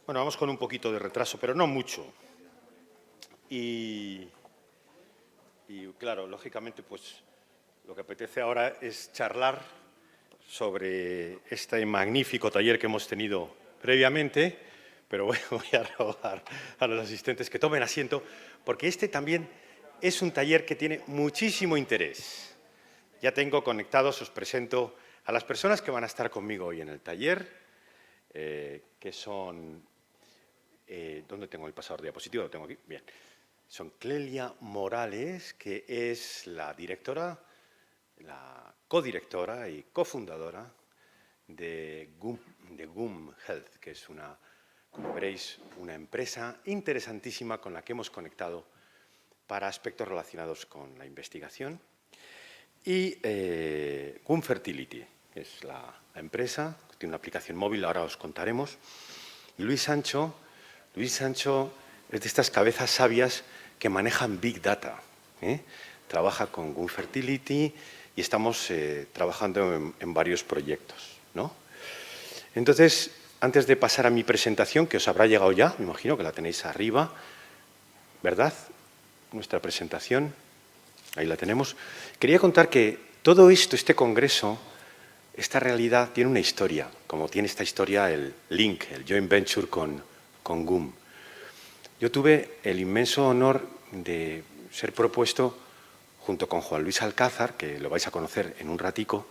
Bueno, vamos con un poquito de retraso, pero no mucho. Y claro, lógicamente, pues lo que apetece ahora es charlar sobre este magnífico taller que hemos tenido previamente, pero bueno, voy a rogar a los asistentes que tomen asiento, porque este también es un taller que tiene muchísimo interés. Ya tengo conectados, os presento a las personas que van a estar conmigo hoy en el taller, que son... ¿dónde tengo el pasador de diapositiva? Lo tengo aquí. Bien. Son Clelia Morales, que es la directora, la codirectora y cofundadora de GUM Health, que es como veréis, una empresa interesantísima con la que hemos conectado para aspectos relacionados con la investigación. Y GUM Fertility, que es la empresa, que tiene una aplicación móvil, ahora os contaremos. Y Luis Sancho es de estas cabezas sabias que manejan Big Data. Trabaja con GUM Fertility y estamos trabajando en varios proyectos, ¿no? Entonces, antes de pasar a mi presentación, que os habrá llegado ya, me imagino que la tenéis arriba, ¿verdad? Nuestra presentación, ahí la tenemos. Quería contar que todo esto, este congreso, esta realidad tiene una historia, como tiene esta historia el Link, el joint venture con GUM. Yo tuve el inmenso honor de ser propuesto junto con Juan Luis Alcázar, que lo vais a conocer en un ratico,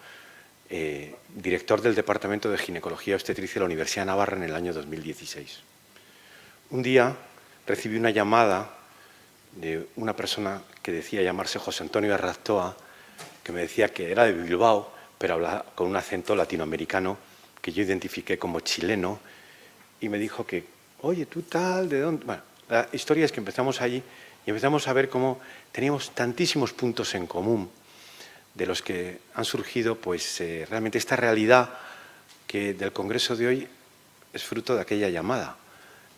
director del Departamento de Ginecología y Obstetricia de la Universidad de Navarra en el año 2016. Un día recibí una llamada de una persona que decía llamarse José Antonio Arraztoa, que me decía que era de Bilbao, pero hablaba con un acento latinoamericano que yo identifiqué como chileno, y me dijo que, oye, ¿tú tal? ¿De dónde? Bueno, la historia es que empezamos allí y empezamos a ver cómo teníamos tantísimos puntos en común, de los que han surgido pues realmente esta realidad que del congreso de hoy es fruto de aquella llamada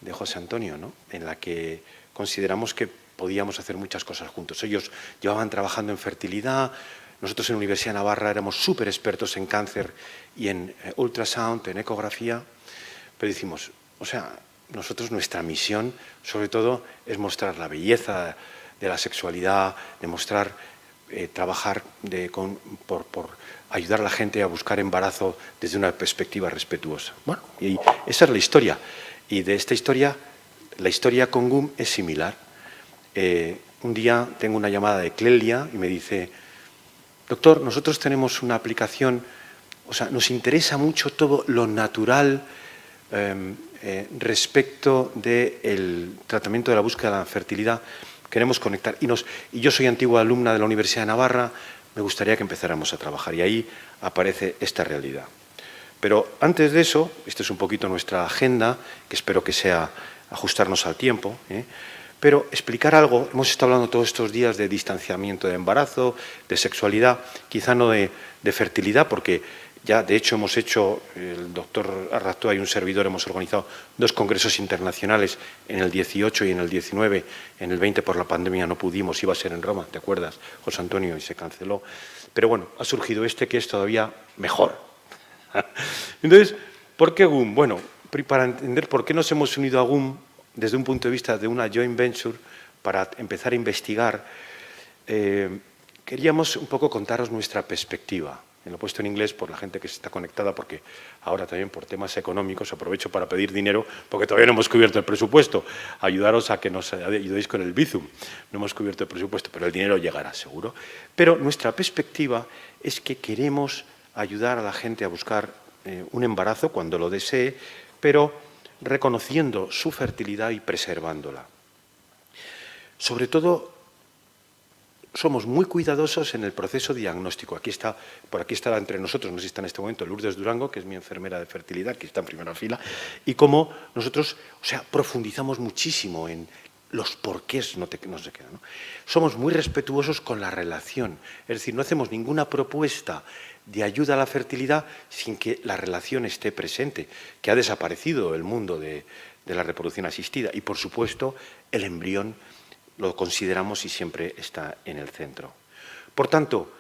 de José Antonio, ¿no? En la que consideramos que podíamos hacer muchas cosas juntos. Ellos llevaban trabajando en fertilidad, nosotros en la Universidad de Navarra éramos súper expertos en cáncer y en ultrasound, en ecografía, pero decimos, o sea, nosotros nuestra misión sobre todo es mostrar la belleza de la sexualidad, demostrar trabajar por ayudar a la gente a buscar embarazo desde una perspectiva respetuosa. Bueno, y esa es la historia. Y de esta historia, la historia con GUM es similar. Un día tengo una llamada de Clelia y me dice, doctor, nosotros tenemos una aplicación, o sea, nos interesa mucho todo lo natural respecto del tratamiento de la búsqueda de la fertilidad. Queremos conectar. Y yo soy antigua alumna de la Universidad de Navarra, me gustaría que empezáramos a trabajar. Y ahí aparece esta realidad. Pero antes de eso, esta es un poquito nuestra agenda, que espero que sea ajustarnos al tiempo, pero explicar algo. Hemos estado hablando todos estos días de distanciamiento de embarazo, de sexualidad, quizá no de fertilidad, porque ya, de hecho, hemos hecho, el doctor Arraztoa y un servidor, hemos organizado 2 congresos internacionales en el 18 y en el 19. En el 20 por la pandemia no pudimos, iba a ser en Roma, ¿te acuerdas, José Antonio? Y se canceló. Pero bueno, ha surgido este que es todavía mejor. Entonces, ¿por qué GUM? Bueno, para entender por qué nos hemos unido a GUM desde un punto de vista de una joint venture para empezar a investigar, queríamos un poco contaros nuestra perspectiva. Lo he puesto en inglés por la gente que está conectada, porque ahora también por temas económicos aprovecho para pedir dinero, porque todavía no hemos cubierto el presupuesto. Ayudaros a que nos ayudéis con el Bizum. No hemos cubierto el presupuesto, pero el dinero llegará seguro. Pero nuestra perspectiva es que queremos ayudar a la gente a buscar un embarazo cuando lo desee, pero reconociendo su fertilidad y preservándola. Sobre todo, somos muy cuidadosos en el proceso diagnóstico. Por aquí está entre nosotros, no sé si está en este momento, Lourdes Durango, que es mi enfermera de fertilidad, que está en primera fila, y cómo nosotros, profundizamos muchísimo en los porqués no se quedan, ¿no? Somos muy respetuosos con la relación, es decir, no hacemos ninguna propuesta de ayuda a la fertilidad sin que la relación esté presente, que ha desaparecido el mundo de la reproducción asistida y, por supuesto, el embrión lo consideramos y siempre está en el centro. Por tanto,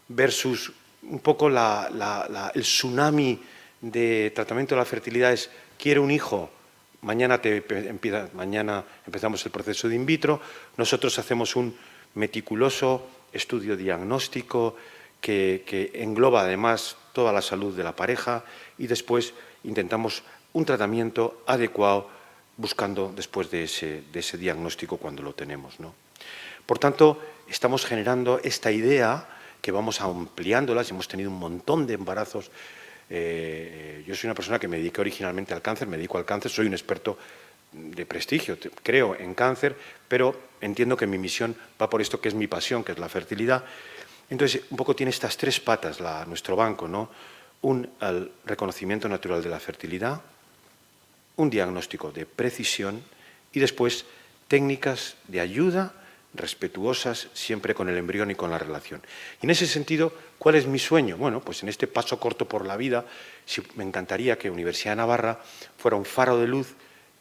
versus un poco el tsunami de tratamiento de la fertilidad es quiero un hijo, mañana empezamos el proceso de in vitro, nosotros hacemos un meticuloso estudio diagnóstico que engloba además toda la salud de la pareja y después intentamos un tratamiento adecuado buscando después de ese diagnóstico cuando lo tenemos, ¿no? Por tanto, estamos generando esta idea que vamos ampliándolas, hemos tenido un montón de embarazos. Yo soy una persona que me dediqué originalmente al cáncer, me dedico al cáncer, soy un experto de prestigio, creo en cáncer, pero entiendo que mi misión va por esto que es mi pasión, que es la fertilidad. Entonces, un poco tiene estas tres patas nuestro banco, ¿no? El reconocimiento natural de la fertilidad, un diagnóstico de precisión y después técnicas de ayuda respetuosas siempre con el embrión y con la relación. Y en ese sentido, ¿cuál es mi sueño? Bueno, pues en este paso corto por la vida, me encantaría que Universidad de Navarra fuera un faro de luz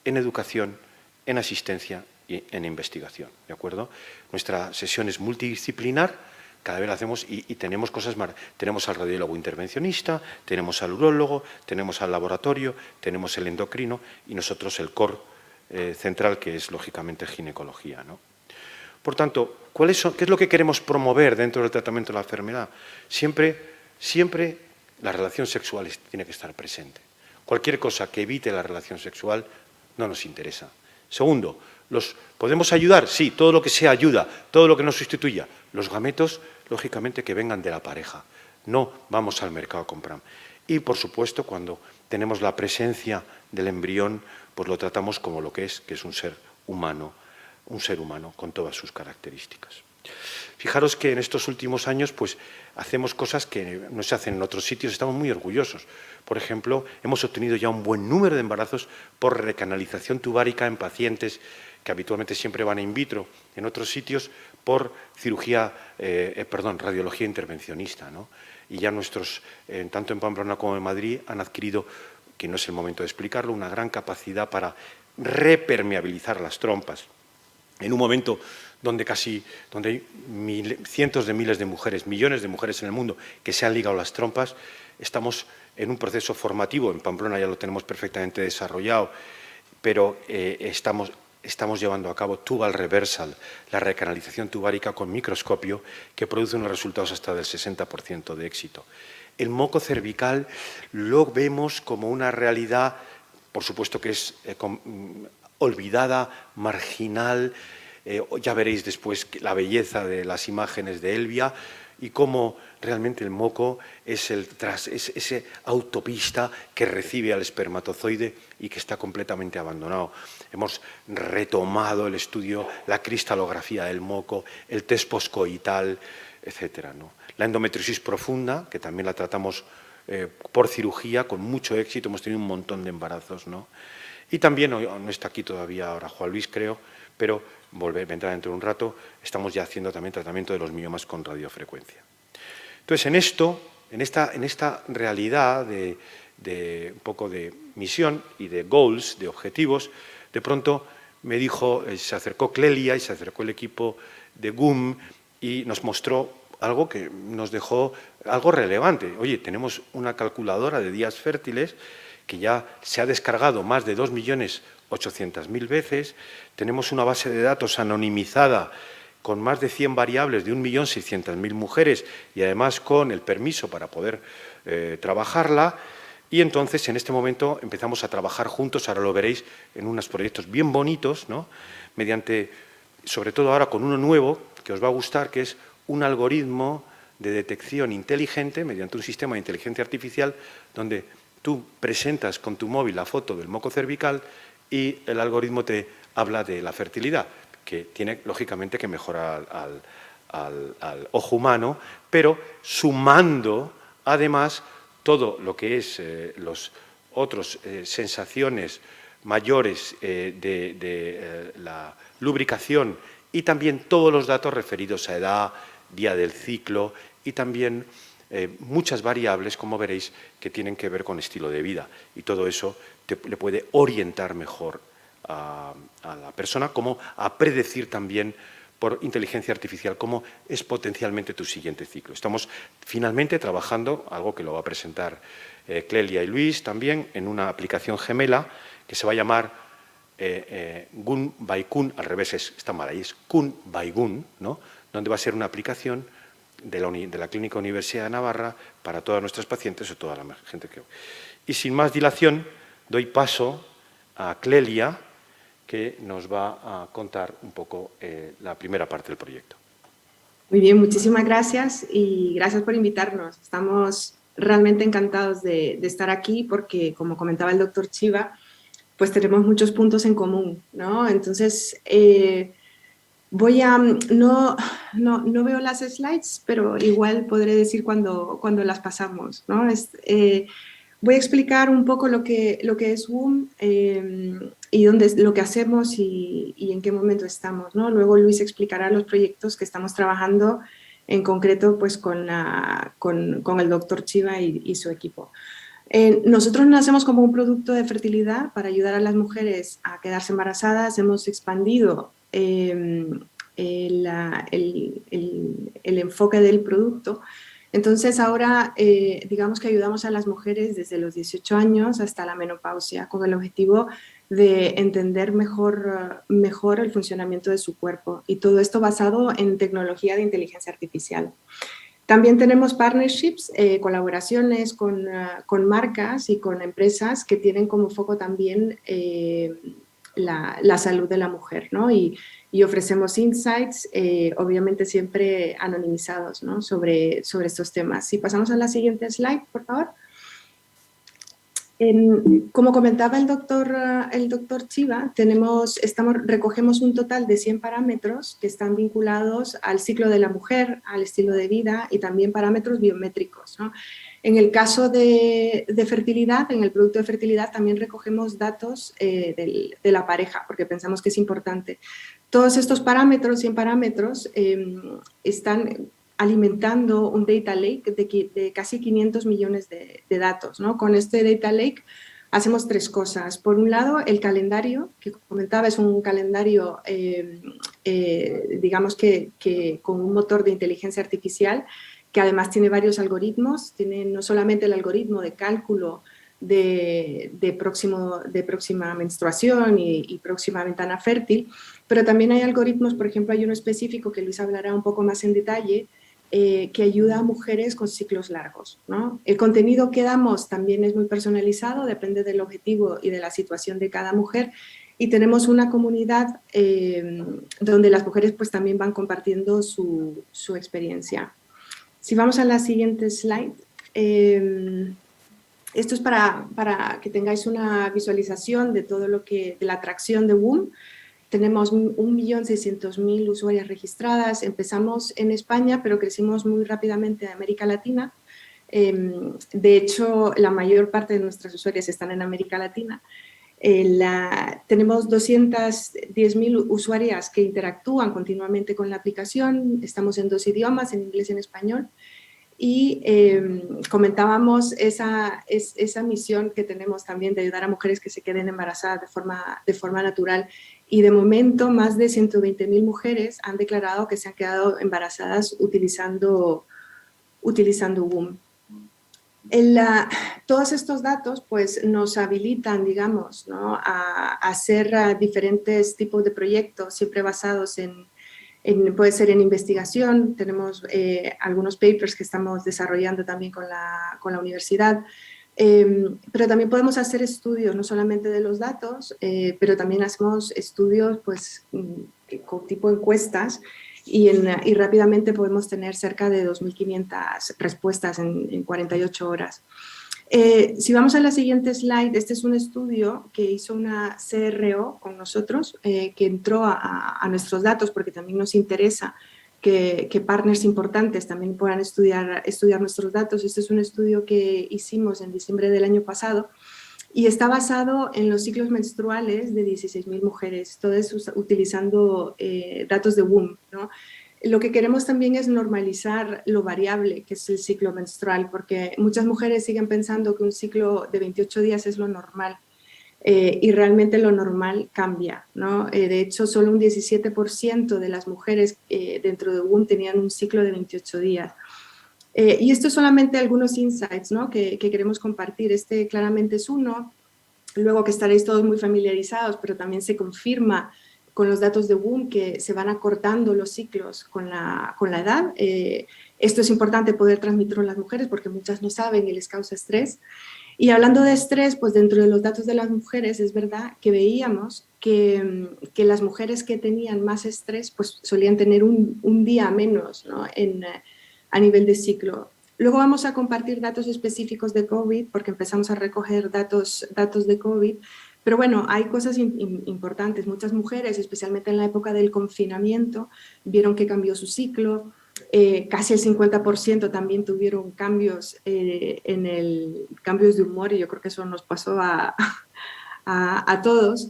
en educación, en asistencia y en investigación, ¿de acuerdo? Nuestra sesión es multidisciplinar, cada vez la hacemos y tenemos cosas más. Tenemos al radiólogo intervencionista, tenemos al urólogo, tenemos al laboratorio, tenemos el endocrino y nosotros el core central, que es lógicamente ginecología, ¿no? Por tanto, ¿qué es lo que queremos promover dentro del tratamiento de la enfermedad? Siempre la relación sexual tiene que estar presente. Cualquier cosa que evite la relación sexual no nos interesa. Segundo, ¿podemos ayudar? Sí, todo lo que sea ayuda, todo lo que nos sustituya. Los gametos, lógicamente, que vengan de la pareja. No vamos al mercado a comprar. Y, por supuesto, cuando tenemos la presencia del embrión, pues lo tratamos como lo que es un ser humano con todas sus características. Fijaros que en estos últimos años pues, hacemos cosas que no se hacen en otros sitios, estamos muy orgullosos. Por ejemplo, hemos obtenido ya un buen número de embarazos por recanalización tubárica en pacientes que habitualmente siempre van in vitro, en otros sitios por radiología intervencionista, ¿no? Y ya tanto en Pamplona como en Madrid, han adquirido, que no es el momento de explicarlo, una gran capacidad para repermeabilizar las trompas. En un momento donde hay cientos de miles de mujeres, millones de mujeres en el mundo que se han ligado las trompas, estamos en un proceso formativo, en Pamplona ya lo tenemos perfectamente desarrollado, pero estamos llevando a cabo tubal reversal, la recanalización tubárica con microscopio, que produce unos resultados hasta del 60% de éxito. El moco cervical lo vemos como una realidad, por supuesto que es olvidada, marginal. Ya veréis después la belleza de las imágenes de Elvia y cómo realmente el moco es esa autopista que recibe al espermatozoide y que está completamente abandonado. Hemos retomado el estudio, la cristalografía del moco, el test postcoital, etc., ¿no? La endometriosis profunda, que también la tratamos por cirugía con mucho éxito, hemos tenido un montón de embarazos, ¿no? Y también, no está aquí todavía ahora Juan Luis, creo, pero vendrá dentro de un rato, estamos ya haciendo también tratamiento de los miomas con radiofrecuencia. Entonces, en esta realidad de un poco de misión y de goals, de objetivos, de pronto se acercó Clelia y se acercó el equipo de GUM y nos mostró algo que nos dejó algo relevante. Oye, tenemos una calculadora de días fértiles que ya se ha descargado más de 2.800.000 veces, tenemos una base de datos anonimizada con más de 100 variables de 1.600.000 mujeres y además con el permiso para poder trabajarla. Y entonces, en este momento, empezamos a trabajar juntos, ahora lo veréis, en unos proyectos bien bonitos, ¿no? Sobre todo ahora con uno nuevo, que os va a gustar, que es un algoritmo de detección inteligente, mediante un sistema de inteligencia artificial, donde tú presentas con tu móvil la foto del moco cervical y el algoritmo te habla de la fertilidad, que tiene, lógicamente, que mejorar al ojo humano, pero sumando, además, todo lo que es los otros sensaciones mayores de la lubricación y también todos los datos referidos a edad, día del ciclo y también muchas variables, como veréis, que tienen que ver con estilo de vida. Y todo eso le puede orientar mejor a la persona, como a predecir también por inteligencia artificial cómo es potencialmente tu siguiente ciclo. Estamos finalmente trabajando, algo que lo va a presentar Clelia y Luis también, en una aplicación gemela que se va a llamar Gun by Kun, al revés está mal ahí, es Kun by Gun, ¿no? Donde va a ser una aplicación de la Clínica Universidad de Navarra para todas nuestras pacientes o toda la gente que... Y sin más dilación, doy paso a Clelia, que nos va a contar un poco la primera parte del proyecto. Muy bien, muchísimas gracias y gracias por invitarnos. Estamos realmente encantados de estar aquí porque, como comentaba el doctor Chiva, pues tenemos muchos puntos en común, ¿no? Entonces, no veo las slides, pero igual podré decir cuando las pasamos, ¿no? Voy a explicar un poco lo que es WOM y lo que hacemos y en qué momento estamos, ¿no? Luego Luis explicará los proyectos que estamos trabajando en concreto pues con el doctor Chiva y su equipo. Nosotros nacemos como un producto de fertilidad para ayudar a las mujeres a quedarse embarazadas. Hemos expandido el enfoque del producto. Entonces ahora digamos que ayudamos a las mujeres desde los 18 años hasta la menopausia con el objetivo de entender mejor el funcionamiento de su cuerpo y todo esto basado en tecnología de inteligencia artificial. También tenemos partnerships, colaboraciones con marcas y con empresas que tienen como foco también la salud de la mujer, ¿no? Y ofrecemos insights, obviamente siempre anonimizados, ¿no? sobre estos temas. Si pasamos a la siguiente slide, por favor. Como comentaba el doctor Chiva, recogemos un total de 100 parámetros que están vinculados al ciclo de la mujer, al estilo de vida y también parámetros biométricos, ¿no? En el caso de fertilidad, en el producto de fertilidad también recogemos datos de la pareja porque pensamos que es importante. Todos estos parámetros, 100 parámetros, están alimentando un data lake de casi 500 millones de datos, ¿no? Con este data lake hacemos tres cosas. Por un lado, el calendario, que comentaba, es un calendario, digamos que con un motor de inteligencia artificial, que además tiene varios algoritmos, tiene no solamente el algoritmo de cálculo de próxima menstruación y próxima ventana fértil, pero también hay algoritmos, por ejemplo, hay uno específico que Luis hablará un poco más en detalle, que ayuda a mujeres con ciclos largos, ¿no? El contenido que damos también es muy personalizado, depende del objetivo y de la situación de cada mujer, y tenemos una comunidad donde las mujeres pues también van compartiendo su experiencia. Si vamos a la siguiente slide, esto es para que tengáis una visualización de todo de la atracción de WOM. Tenemos 1.600.000 usuarias registradas. Empezamos en España, pero crecimos muy rápidamente en América Latina. De hecho, la mayor parte de nuestras usuarias están en América Latina. Tenemos 210.000 usuarias que interactúan continuamente con la aplicación. Estamos en 2 idiomas, en inglés y en español. Y comentábamos esa misión que tenemos también de ayudar a mujeres que se queden embarazadas de forma natural. Y de momento, más de 120.000 mujeres han declarado que se han quedado embarazadas utilizando WOM. Todos estos datos pues, nos habilitan, digamos, ¿no? a hacer diferentes tipos de proyectos, siempre basados puede ser en investigación. Tenemos algunos papers que estamos desarrollando también con la universidad, pero también podemos hacer estudios, no solamente de los datos, pero también hacemos estudios pues, con tipo encuestas y rápidamente podemos tener cerca de 2.500 respuestas en 48 horas. Si vamos a la siguiente slide, este es un estudio que hizo una CRO con nosotros, que entró a nuestros datos porque también nos interesa que partners importantes también puedan estudiar nuestros datos. Este es un estudio que hicimos en diciembre del año pasado y está basado en los ciclos menstruales de 16.000 mujeres, todo eso utilizando datos de WOM, ¿no? Lo que queremos también es normalizar lo variable que es el ciclo menstrual, porque muchas mujeres siguen pensando que un ciclo de 28 días es lo normal, y realmente lo normal cambia, ¿no? De hecho, solo un 17% de las mujeres dentro de WOM tenían un ciclo de 28 días. Y esto es solamente algunos insights, ¿no? que queremos compartir. Este claramente es uno. luego que estaréis todos muy familiarizados, pero también se confirma con los datos de WOMB que se van acortando los ciclos con la edad. Esto es importante poder transmitirlo a las mujeres porque muchas no saben y les causa estrés. Y hablando de estrés, pues dentro de los datos de las mujeres es verdad que veíamos que las mujeres que tenían más estrés pues solían tener un día menos, ¿no? A nivel de ciclo. Luego vamos a compartir datos específicos de COVID porque empezamos a recoger datos de COVID. Pero bueno, hay cosas importantes. Muchas mujeres, especialmente en la época del confinamiento, vieron que cambió su ciclo. Casi el 50% también tuvieron cambios cambios de humor y yo creo que eso nos pasó a todos.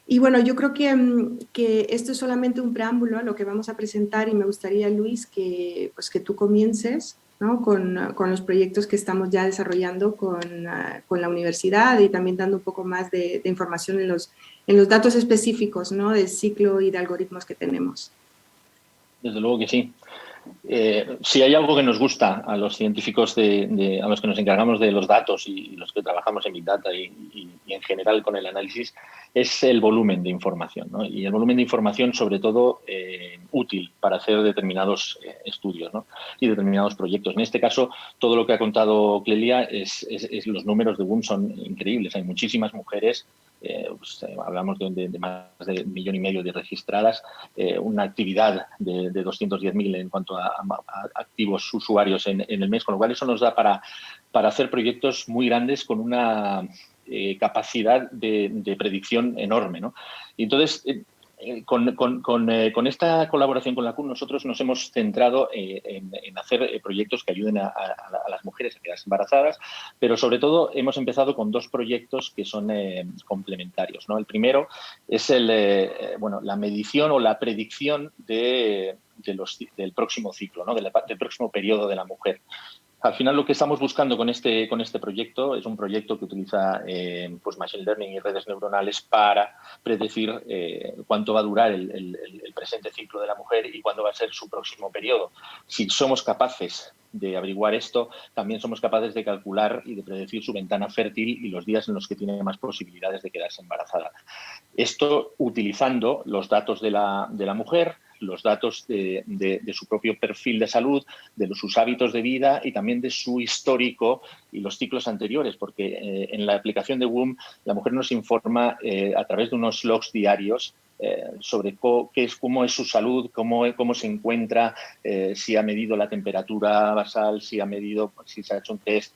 Y bueno, yo creo que esto es solamente un preámbulo a lo que vamos a presentar y me gustaría, Luis, pues que tú comiences, ¿no? con los proyectos que estamos ya desarrollando con la universidad y también dando un poco más de información en los datos específicos, ¿no? Del ciclo y de algoritmos que tenemos. Desde luego que sí. Si hay algo que nos gusta a los científicos, a los que nos encargamos de los datos y los que trabajamos en Big Data y en general con el análisis, es el volumen de información, ¿no? Y el volumen de información, sobre todo, útil para hacer determinados estudios, ¿no? Y determinados proyectos. En este caso, todo lo que ha contado Clelia, los números de WOMB son increíbles. Hay muchísimas mujeres. Hablamos de más de 1,5 millones de registradas, una actividad de 210.000 en cuanto a activos usuarios en el mes, con lo cual eso nos da para hacer proyectos muy grandes con una capacidad de predicción enorme, ¿no? Y entonces, con esta colaboración con la CUN, nosotros nos hemos centrado en hacer proyectos que ayuden a las mujeres a quedarse embarazadas, pero sobre todo hemos empezado con 2 proyectos que son complementarios, ¿no? El primero es la medición o la predicción del próximo ciclo, ¿no? Del próximo periodo de la mujer. Al final, lo que estamos buscando con este proyecto es un proyecto que utiliza pues Machine Learning y redes neuronales para predecir cuánto va a durar el presente ciclo de la mujer y cuándo va a ser su próximo periodo. Si somos capaces de averiguar esto, también somos capaces de calcular y de predecir su ventana fértil y los días en los que tiene más posibilidades de quedarse embarazada. Esto utilizando los datos de la mujer, los datos de su propio perfil de salud, de sus hábitos de vida y también de su histórico y los ciclos anteriores, porque en la aplicación de WOMB la mujer nos informa a través de unos logs diarios sobre cómo es su salud, cómo se encuentra, si ha medido la temperatura basal, si se ha hecho un test.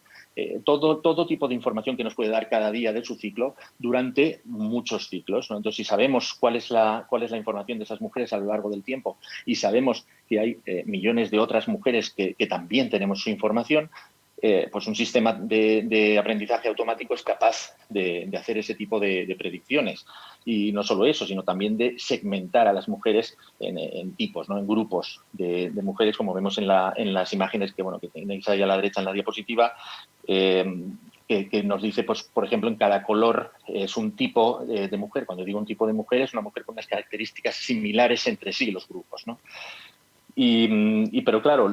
Todo tipo de información que nos puede dar cada día de su ciclo durante muchos ciclos, ¿no? Entonces, si sabemos cuál es la información de esas mujeres a lo largo del tiempo y sabemos que hay millones de otras mujeres que también tenemos su información, pues un sistema de aprendizaje automático es capaz de hacer ese tipo de predicciones. Y no solo eso, sino también de segmentar a las mujeres en tipos, ¿no? En grupos de mujeres, como vemos en las imágenes que tenéis ahí a la derecha en la diapositiva, que nos dice, pues, por ejemplo, en cada color es un tipo de mujer. Cuando digo un tipo de mujer, es una mujer con unas características similares entre sí, los grupos, ¿no? Pero claro,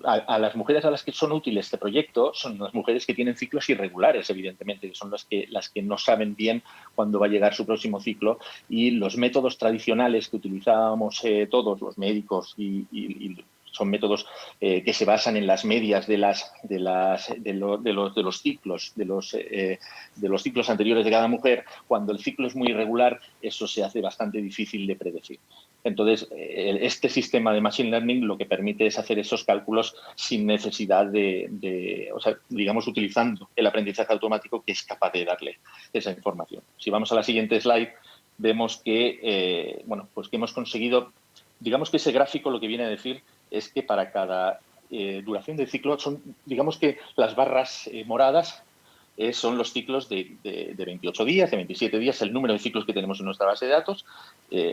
a las mujeres a las que son útiles este proyecto son las mujeres que tienen ciclos irregulares, evidentemente, que son las que no saben bien cuándo va a llegar su próximo ciclo, y los métodos tradicionales que utilizábamos todos los médicos y son métodos que se basan en las medias de los ciclos, de los ciclos anteriores de cada mujer. Cuando el ciclo es muy irregular, eso se hace bastante difícil de predecir. Entonces, este sistema de Machine Learning lo que permite es hacer esos cálculos sin necesidad digamos, utilizando el aprendizaje automático, que es capaz de darle esa información. Si vamos a la siguiente slide, vemos que, pues que hemos conseguido, digamos que ese gráfico lo que viene a decir es que para cada duración del ciclo digamos que las barras moradas son los ciclos de 28 días, de 27 días, el número de ciclos que tenemos en nuestra base de datos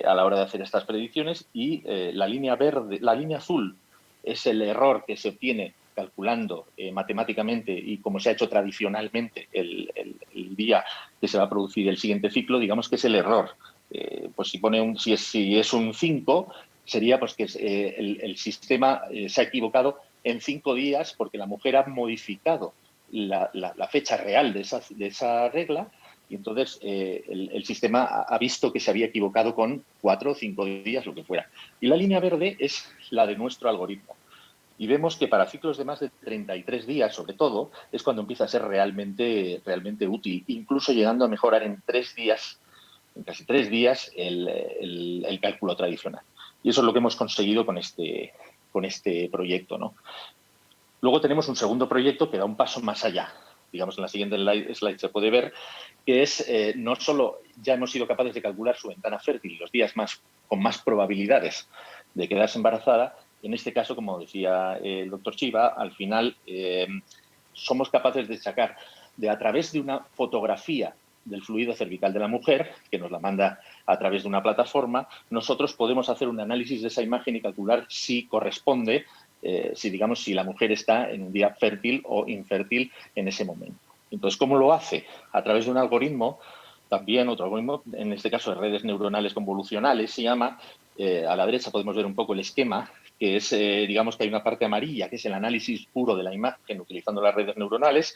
a la hora de hacer estas predicciones, y la línea azul es el error que se obtiene calculando matemáticamente y como se ha hecho tradicionalmente el día que se va a producir el siguiente ciclo. Digamos que es el error. Pues si es un 5, sería pues que el sistema se ha equivocado en 5 días porque la mujer ha modificado la fecha real de esa regla, y entonces el sistema ha visto que se había equivocado con 4 o 5 días, lo que fuera. Y la línea verde es la de nuestro algoritmo. Y vemos que para ciclos de más de 33 días, sobre todo, es cuando empieza a ser realmente útil, incluso llegando a mejorar en 3 días, en casi 3 días, el cálculo tradicional. Y eso es lo que hemos conseguido con este proyecto, ¿no? Luego tenemos un segundo proyecto que da un paso más allá. Digamos, en la siguiente slide se puede ver que es no solo ya hemos sido capaces de calcular su ventana fértil, los días con más probabilidades de quedarse embarazada. En este caso, como decía el doctor Chiva, al final somos capaces de sacar a través de una fotografía del fluido cervical de la mujer, que nos la manda a través de una plataforma, nosotros podemos hacer un análisis de esa imagen y calcular si corresponde, si la mujer está en un día fértil o infértil en ese momento. Entonces, ¿cómo lo hace? A través de un algoritmo, también otro algoritmo, en este caso de redes neuronales convolucionales, se llama. A la derecha podemos ver un poco el esquema, que es, digamos que hay una parte amarilla, que es el análisis puro de la imagen utilizando las redes neuronales,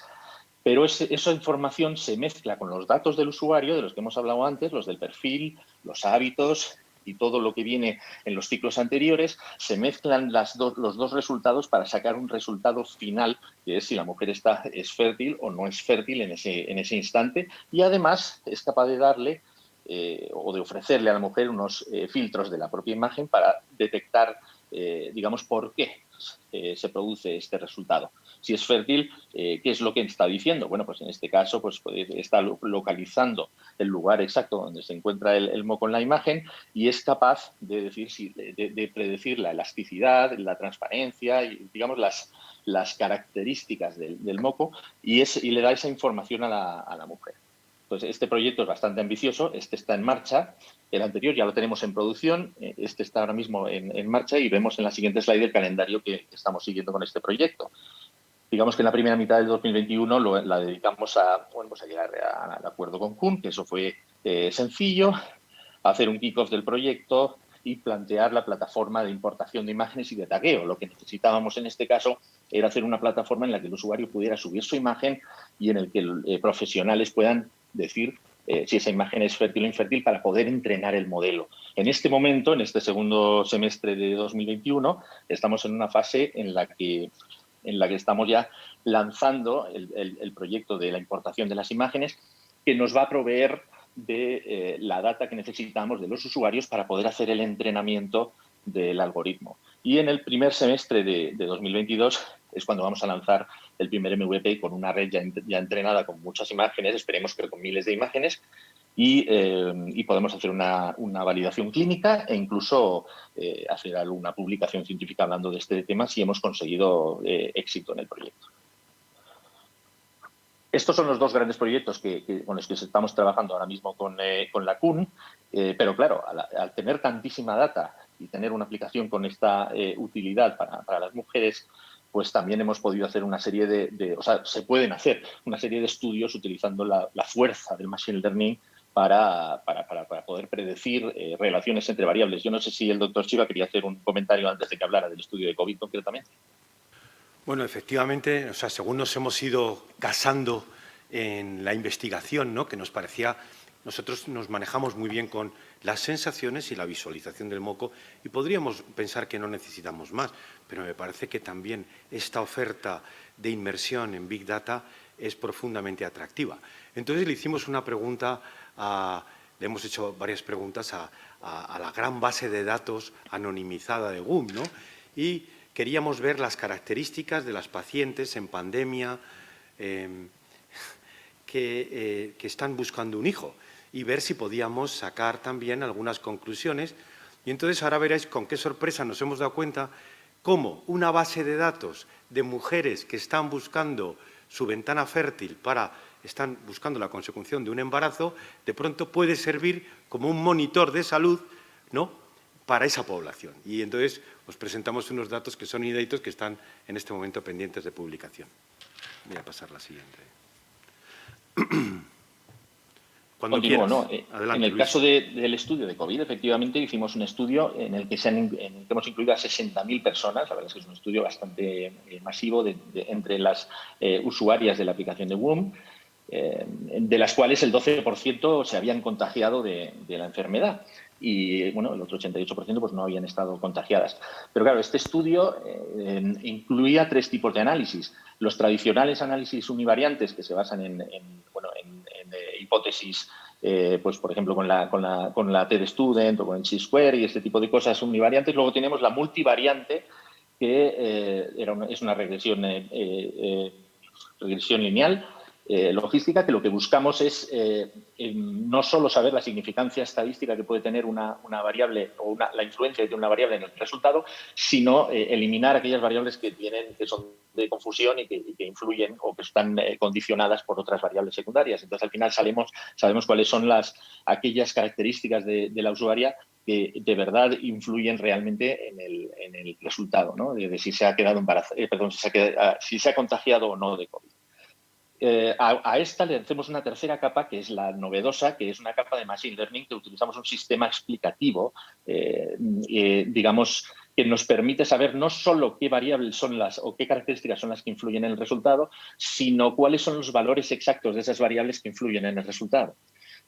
pero esa información se mezcla con los datos del usuario, de los que hemos hablado antes, los del perfil, los hábitos y todo lo que viene en los ciclos anteriores, se mezclan los dos resultados para sacar un resultado final, que es si la mujer es fértil o no es fértil en ese instante, y además es capaz de darle o de ofrecerle a la mujer unos filtros de la propia imagen para detectar, digamos, por qué se produce este resultado. Si es fértil, ¿qué es lo que está diciendo? Bueno, pues en este caso pues está localizando el lugar exacto donde se encuentra el moco en la imagen y es capaz de predecir la elasticidad, la transparencia y, digamos, las características del moco y le da esa información a la mujer. Pues este proyecto es bastante ambicioso, este está en marcha, el anterior ya lo tenemos en producción, este está ahora mismo en marcha y vemos en la siguiente slide el calendario que estamos siguiendo con este proyecto. Digamos que en la primera mitad del 2021 la dedicamos a llegar al acuerdo con Kuhn, que eso fue sencillo, a hacer un kick-off del proyecto y plantear la plataforma de importación de imágenes y de tagueo. Lo que necesitábamos en este caso era hacer una plataforma en la que el usuario pudiera subir su imagen y en el que profesionales puedan decir si esa imagen es fértil o infértil para poder entrenar el modelo. En este momento, en este segundo semestre de 2021, estamos en una fase en la que estamos ya lanzando el proyecto de la importación de las imágenes que nos va a proveer de la data que necesitamos de los usuarios para poder hacer el entrenamiento del algoritmo. Y en el primer semestre de 2022 es cuando vamos a lanzar el primer MVP con una red ya entrenada con muchas imágenes, esperemos que con miles de imágenes, y podemos hacer una validación clínica e incluso hacer alguna publicación científica hablando de este tema si hemos conseguido éxito en el proyecto. Estos son los dos grandes proyectos con los que estamos trabajando ahora mismo con la Kuhn, pero claro, al tener tantísima data y tener una aplicación con esta utilidad para las mujeres, pues también hemos podido hacer una serie se pueden hacer una serie de estudios utilizando la fuerza del Machine Learning para poder predecir relaciones entre variables. Yo no sé si el doctor Chiva quería hacer un comentario antes de que hablara del estudio de COVID concretamente. Bueno, efectivamente, según nos hemos ido casando en la investigación, ¿no?, que nos parecía, nosotros nos manejamos muy bien con las sensaciones y la visualización del moco y podríamos pensar que no necesitamos más, pero me parece que también esta oferta de inmersión en Big Data es profundamente atractiva. Entonces le hicimos una pregunta, le hemos hecho varias preguntas a la gran base de datos anonimizada de GUM, ¿no? Y queríamos ver las características de las pacientes en pandemia que están buscando un hijo y ver si podíamos sacar también algunas conclusiones. Y entonces ahora veréis con qué sorpresa nos hemos dado cuenta cómo una base de datos de mujeres que están buscando su ventana fértil están buscando la consecución de un embarazo, de pronto puede servir como un monitor de salud, ¿no?, para esa población. Y entonces os presentamos unos datos que son inéditos que están en este momento pendientes de publicación. Voy a pasar la siguiente. Cuando Continúo, quieras. ¿no? Adelante, En el Luis. caso del estudio de COVID, efectivamente, hicimos un estudio en el que hemos incluido a 60.000 personas. La verdad es que es un estudio bastante masivo entre las usuarias de la aplicación de WOM, de las cuales el 12% se habían contagiado de la enfermedad y bueno, el otro 88% pues no habían estado contagiadas. Pero claro, este estudio incluía 3 tipos de análisis. Los tradicionales análisis univariantes que se basan en hipótesis, pues por ejemplo con la TD-Student o con el chi-square y este tipo de cosas univariantes. Luego tenemos la multivariante, que es una regresión lineal, logística, que lo que buscamos es no solo saber la significancia estadística que puede tener una variable o la influencia que tiene una variable en el resultado, sino eliminar aquellas variables que son de confusión y que influyen o que están condicionadas por otras variables secundarias. Entonces, al final sabemos cuáles son aquellas características de la usuaria que de verdad influyen realmente en el resultado, ¿no? De si se ha quedado si se ha contagiado o no de COVID. A esta le hacemos una tercera capa, que es la novedosa, que es una capa de Machine Learning, que utilizamos un sistema explicativo, digamos, que nos permite saber no solo qué variables son o qué características son las que influyen en el resultado, sino cuáles son los valores exactos de esas variables que influyen en el resultado.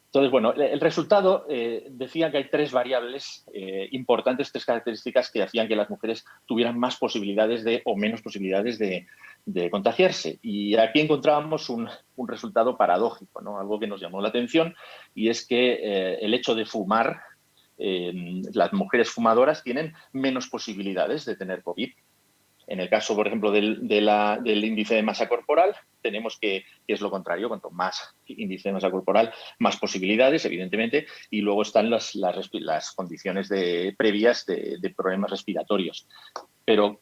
Entonces, bueno, el resultado decía que hay 3 variables importantes, 3 características que hacían que las mujeres tuvieran más posibilidades o menos posibilidades de contagiarse. Y aquí encontrábamos un resultado paradójico, ¿no? Algo que nos llamó la atención, y es que el hecho de fumar, las mujeres fumadoras tienen menos posibilidades de tener COVID. En el caso, por ejemplo, del índice de masa corporal, tenemos que es lo contrario. Cuanto más índice de masa corporal, más posibilidades, evidentemente, y luego están las condiciones previas de problemas respiratorios. Pero,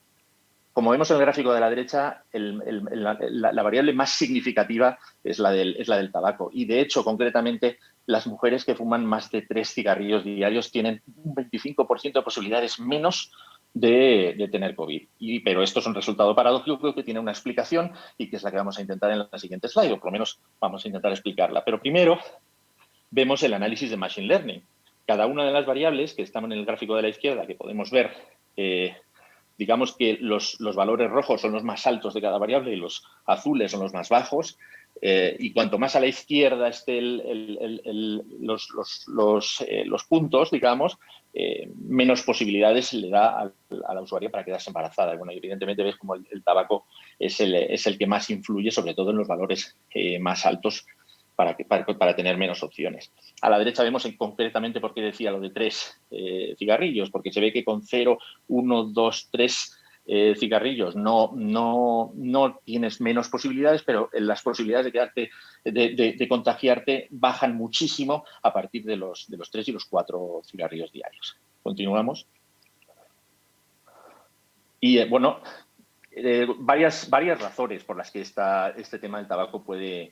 como vemos en el gráfico de la derecha, la variable más significativa es la del tabaco. Y, de hecho, concretamente, las mujeres que fuman más de 3 cigarrillos diarios tienen un 25% de posibilidades menos de tener COVID. Pero esto es un resultado paradójico que tiene una explicación y que es la que vamos a intentar en la siguiente slide, o por lo menos vamos a intentar explicarla. Pero primero vemos el análisis de Machine Learning. Cada una de las variables que están en el gráfico de la izquierda, que podemos ver, digamos que los valores rojos son los más altos de cada variable y los azules son los más bajos. Y cuanto más a la izquierda estén los puntos, digamos, menos posibilidades le da a la usuaria para quedarse embarazada. Bueno, evidentemente ves como el tabaco es el que más influye, sobre todo en los valores más altos, para tener menos opciones. A la derecha vemos concretamente por qué decía lo de 3 cigarrillos, porque se ve que con 0, 1, 2, 3 cigarrillos no tienes menos posibilidades, pero las posibilidades de contagiarte bajan muchísimo a partir de los 3 y los 4 cigarrillos diarios. Continuamos. Y bueno, varias razones por las que este tema del tabaco puede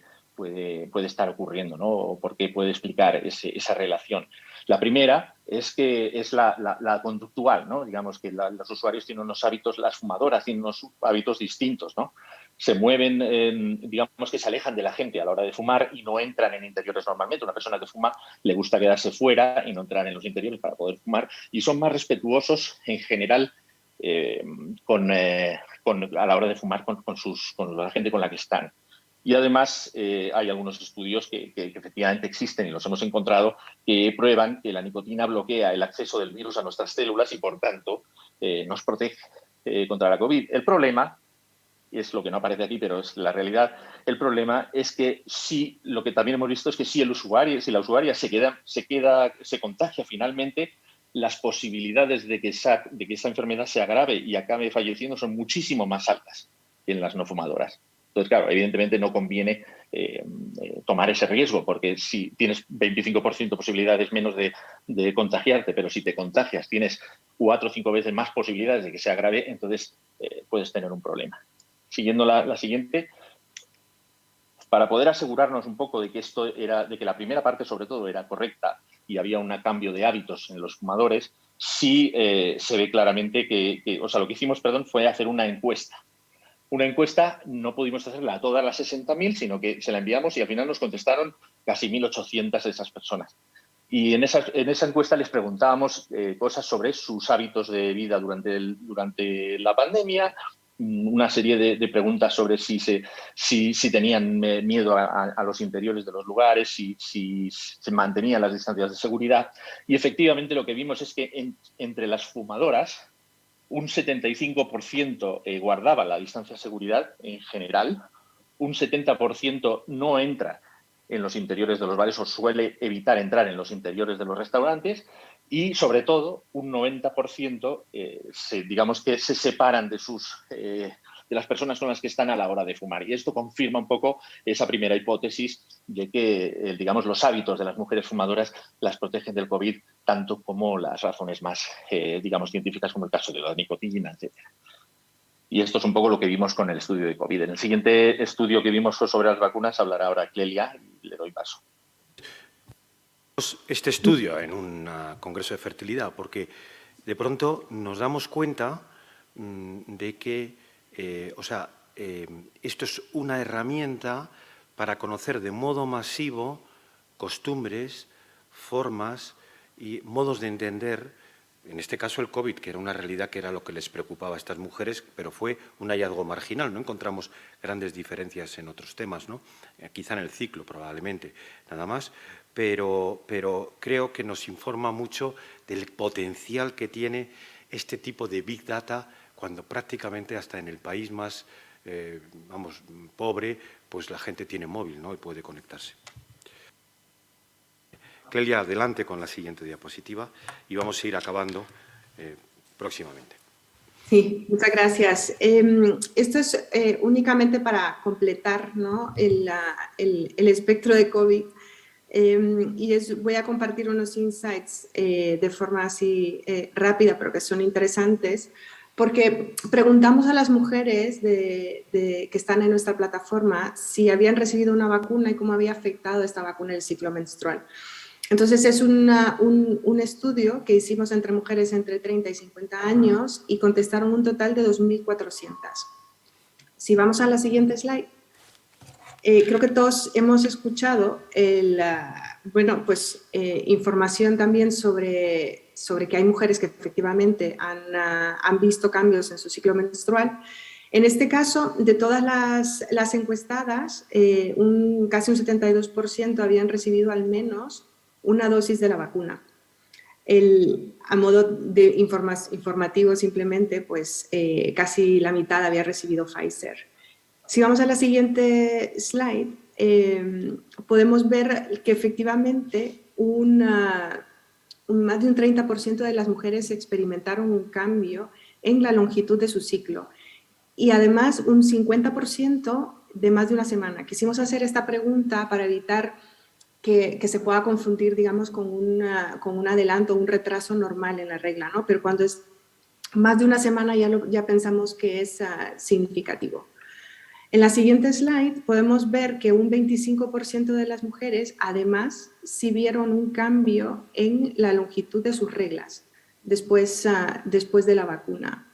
estar ocurriendo, ¿no? O por qué puede explicar esa relación. La primera es que es la conductual, ¿no? Digamos que los usuarios tienen unos hábitos, las fumadoras tienen unos hábitos distintos, ¿no? Se mueven, digamos que se alejan de la gente a la hora de fumar y no entran en interiores normalmente. Una persona que fuma le gusta quedarse fuera y no entrar en los interiores para poder fumar, y son más respetuosos en general a la hora de fumar con la gente con la que están. Y además hay algunos estudios que efectivamente existen y los hemos encontrado, que prueban que la nicotina bloquea el acceso del virus a nuestras células y, por tanto, nos protege contra la COVID. El problema, y es lo que no aparece aquí, pero es la realidad, el problema es que lo que también hemos visto es que si la usuaria se contagia finalmente, las posibilidades de que esa enfermedad se agrave y acabe falleciendo son muchísimo más altas que en las no fumadoras. Entonces, claro, evidentemente no conviene tomar ese riesgo, porque si tienes 25% posibilidades menos de contagiarte, pero si te contagias tienes 4 o 5 veces más posibilidades de que se agrave, entonces puedes tener un problema. Siguiendo la siguiente, para poder asegurarnos un poco de que la primera parte sobre todo era correcta y había un cambio de hábitos en los fumadores, sí se ve claramente lo que hicimos, fue hacer una encuesta. una encuesta, no pudimos hacerla a todas las 60.000, sino que se la enviamos y al final nos contestaron casi 1.800 de esas personas. Y en esa encuesta les preguntábamos cosas sobre sus hábitos de vida durante la pandemia, una serie de preguntas sobre si tenían miedo a los interiores de los lugares, si se mantenían las distancias de seguridad. Y efectivamente lo que vimos es que entre las fumadoras, un 75% guardaba la distancia de seguridad en general, un 70% no entra en los interiores de los bares o suele evitar entrar en los interiores de los restaurantes y, sobre todo, un 90% digamos que se separan de las personas con las que están a la hora de fumar. Y esto confirma un poco esa primera hipótesis de que, digamos, los hábitos de las mujeres fumadoras las protegen del COVID, tanto como las razones más, digamos, científicas, como el caso de la nicotina, etc. Y esto es un poco lo que vimos con el estudio de COVID. En el siguiente estudio que vimos sobre las vacunas hablará ahora Clelia y le doy paso. Este estudio en un congreso de fertilidad porque de pronto nos damos cuenta de que esto es una herramienta para conocer de modo masivo costumbres, formas y modos de entender, en este caso el COVID, que era una realidad que era lo que les preocupaba a estas mujeres, pero fue un hallazgo marginal, no encontramos grandes diferencias en otros temas, ¿no? Quizá en el ciclo probablemente, nada más, pero creo que nos informa mucho del potencial que tiene este tipo de Big Data cuando prácticamente hasta en el país más, pobre, pues la gente tiene móvil, ¿no? Y puede conectarse. Clelia, adelante con la siguiente diapositiva y vamos a ir acabando próximamente. Sí, muchas gracias. Esto es únicamente para completar, ¿no? el espectro de COVID voy a compartir unos insights de forma así rápida, pero que son interesantes, porque preguntamos a las mujeres que están en nuestra plataforma si habían recibido una vacuna y cómo había afectado esta vacuna el ciclo menstrual. Entonces, es un estudio que hicimos entre mujeres entre 30 y 50 años y contestaron un total de 2.400. Si vamos a la siguiente slide, creo que todos hemos escuchado información también sobre que hay mujeres que efectivamente han visto cambios en su ciclo menstrual. En este caso, de todas las encuestadas, casi un 72% habían recibido al menos una dosis de la vacuna. A modo de informativo simplemente, pues casi la mitad había recibido Pfizer. Si vamos a la siguiente slide, podemos ver que efectivamente más de un 30% de las mujeres experimentaron un cambio en la longitud de su ciclo y además un 50% de más de una semana. Quisimos hacer esta pregunta para evitar que se pueda confundir, digamos, con un adelanto, un retraso normal en la regla, ¿no? Pero cuando es más de una semana ya pensamos que es significativo. En la siguiente slide podemos ver que un 25% de las mujeres, además, sí vieron un cambio en la longitud de sus reglas después de la vacuna.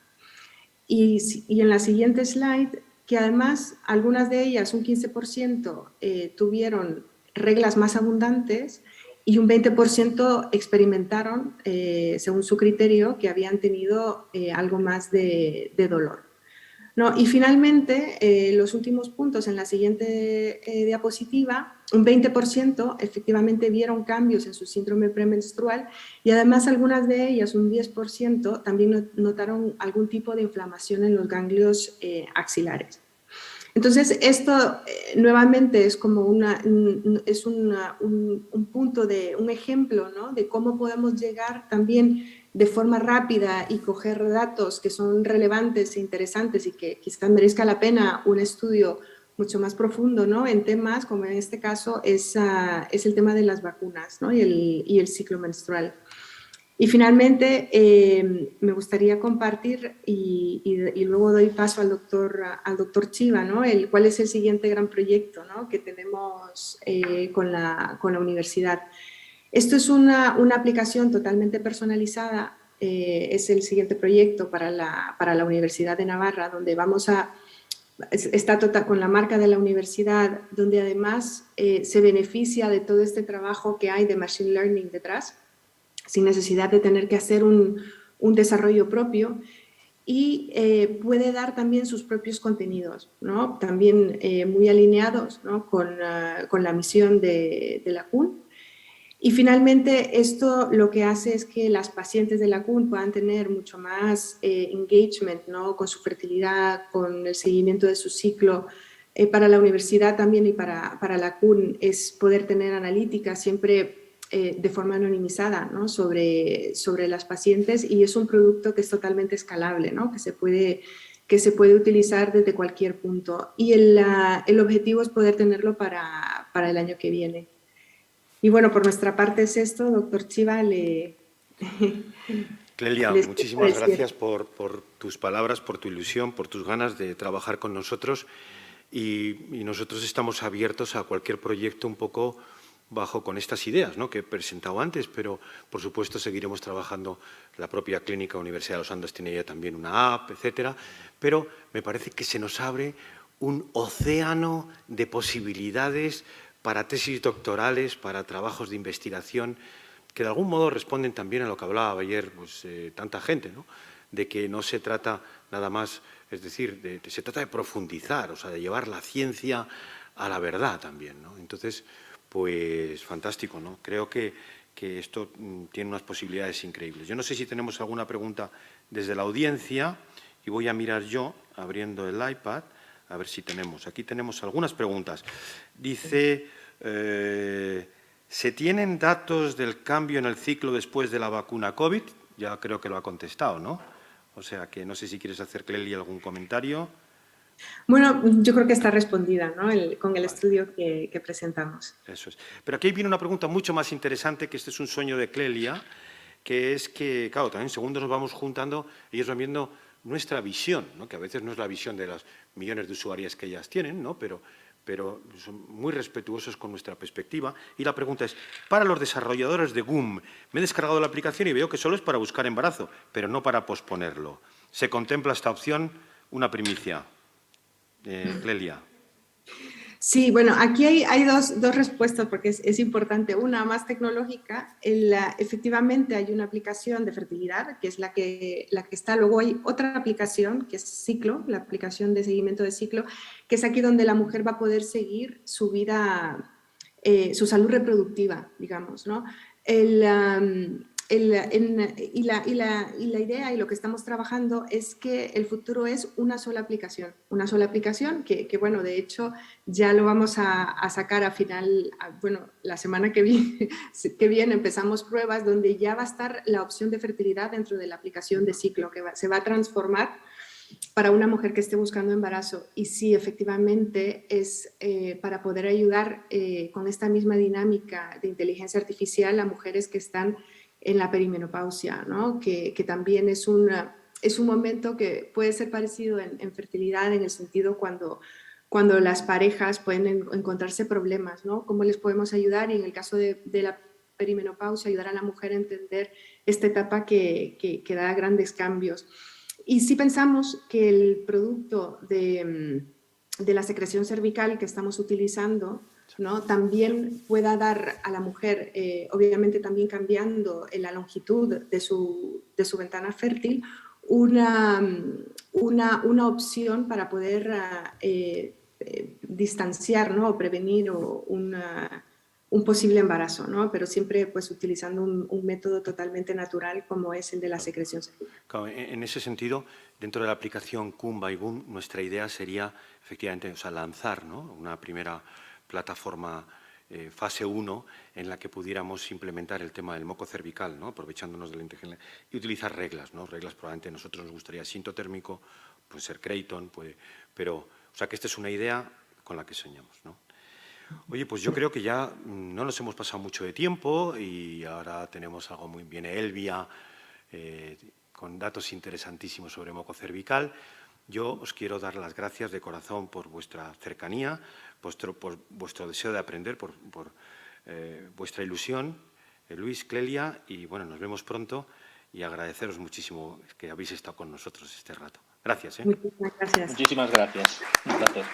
Y en la siguiente slide, que además algunas de ellas, un 15%, tuvieron reglas más abundantes y un 20% experimentaron, según su criterio, que habían tenido algo más de dolor. No, y finalmente, los últimos puntos en la siguiente diapositiva, un 20% efectivamente vieron cambios en su síndrome premenstrual y además algunas de ellas, un 10%, también notaron algún tipo de inflamación en los ganglios axilares. Entonces, esto nuevamente es como un punto, un ejemplo, ¿no? De cómo podemos llegar también de forma rápida y coger datos que son relevantes e interesantes y que quizás merezca la pena un estudio mucho más profundo, ¿no? En temas como en este caso es el tema de las vacunas, ¿no? y el ciclo menstrual. Y finalmente, me gustaría compartir y luego doy paso al doctor Chiva, ¿no? Cuál es el siguiente gran proyecto, ¿no? Que tenemos con la universidad. Esto es una aplicación totalmente personalizada, es el siguiente proyecto para la Universidad de Navarra, donde vamos a está con la marca de la universidad, donde además se beneficia de todo este trabajo que hay de Machine Learning detrás, sin necesidad de tener que hacer un desarrollo propio, y puede dar también sus propios contenidos, ¿no? También muy alineados, ¿no? con la misión de la CUN. Y finalmente esto lo que hace es que las pacientes de la CUN puedan tener mucho más engagement, ¿no? Con su fertilidad, con el seguimiento de su ciclo. Para la universidad también y para la CUN es poder tener analíticas siempre de forma anonimizada, ¿no? sobre las pacientes, y es un producto que es totalmente escalable, ¿no? que se puede utilizar desde cualquier punto. Y el objetivo es poder tenerlo para el año que viene. Y bueno, por nuestra parte es esto, doctor Chiva, Clelia, muchísimas gracias por tus palabras, por tu ilusión, por tus ganas de trabajar con nosotros, y nosotros estamos abiertos a cualquier proyecto un poco bajo con estas ideas, ¿no? que he presentado antes, pero por supuesto seguiremos trabajando. La propia Clínica Universidad de los Andes tiene ya también una app, etcétera, pero me parece que se nos abre un océano de posibilidades para tesis doctorales, para trabajos de investigación, que de algún modo responden también a lo que hablaba ayer pues, tanta gente, ¿no? de que no se trata nada más, es decir, se trata de profundizar, o sea, de llevar la ciencia a la verdad también, ¿no? Entonces, pues fantástico, ¿no? Creo que esto tiene unas posibilidades increíbles. Yo no sé si tenemos alguna pregunta desde la audiencia, y voy a mirar yo, abriendo el iPad, a ver si tenemos. Aquí tenemos algunas preguntas. Dice, ¿se tienen datos del cambio en el ciclo después de la vacuna COVID? Ya creo que lo ha contestado, ¿no? O sea, que no sé si quieres hacer, Cleli, algún comentario. Bueno, yo creo que está respondida, ¿no? con el estudio que presentamos. Eso es. Pero aquí viene una pregunta mucho más interesante, que este es un sueño de Clelia, que es que, claro, también según nos vamos juntando, ellos van viendo nuestra visión, ¿no? que a veces no es la visión de las millones de usuarias que ellas tienen, ¿no? pero son muy respetuosos con nuestra perspectiva. Y la pregunta es, para los desarrolladores de GUM, me he descargado la aplicación y veo que solo es para buscar embarazo, pero no para posponerlo. ¿Se contempla esta opción? Una primicia. Clelia. Sí, bueno, aquí hay dos respuestas porque es importante. Una más tecnológica. Efectivamente hay una aplicación de fertilidad que es la que está. Luego hay otra aplicación que es Ciclo, la aplicación de seguimiento de ciclo, que es aquí donde la mujer va a poder seguir su vida, su salud reproductiva, digamos, ¿no? Y la idea y lo que estamos trabajando es que el futuro es una sola aplicación que bueno, de hecho ya lo vamos a sacar bueno, la semana que viene empezamos pruebas donde ya va a estar la opción de fertilidad dentro de la aplicación de Ciclo, que se va a transformar para una mujer que esté buscando embarazo. Y sí, efectivamente es para poder ayudar con esta misma dinámica de inteligencia artificial a mujeres que están en la perimenopausia, ¿no? que también es un momento que puede ser parecido en fertilidad, en el sentido cuando las parejas pueden encontrarse problemas, ¿no? ¿Cómo les podemos ayudar? Y en el caso de la perimenopausia, ayudar a la mujer a entender esta etapa que da grandes cambios. Y sí pensamos que el producto de la secreción cervical que estamos utilizando, ¿no? también pueda dar a la mujer, obviamente también cambiando la longitud de su ventana fértil, una opción para poder distanciar, ¿no? o prevenir un posible embarazo, ¿no? pero siempre pues, utilizando un método totalmente natural como es el de la secreción cervical. Claro, en ese sentido, dentro de la aplicación Cum by Boom, nuestra idea sería efectivamente, o sea, lanzar, ¿no? una primera plataforma fase 1 en la que pudiéramos implementar el tema del moco cervical, ¿no? aprovechándonos de la inteligencia y utilizar reglas, ¿no? reglas probablemente a nosotros nos gustaría sintotérmico, puede ser Creighton, pero, o sea, que esta es una idea con la que soñamos, ¿no? Oye, pues yo creo que ya no nos hemos pasado mucho de tiempo y ahora tenemos algo muy bien, Elvia, con datos interesantísimos sobre moco cervical. Yo os quiero dar las gracias de corazón por vuestra cercanía, por vuestro deseo de aprender, por vuestra ilusión, Luis, Clelia, y bueno, nos vemos pronto y agradeceros muchísimo que habéis estado con nosotros este rato. Gracias. Muchísimas gracias. Muchísimas gracias. Un placer.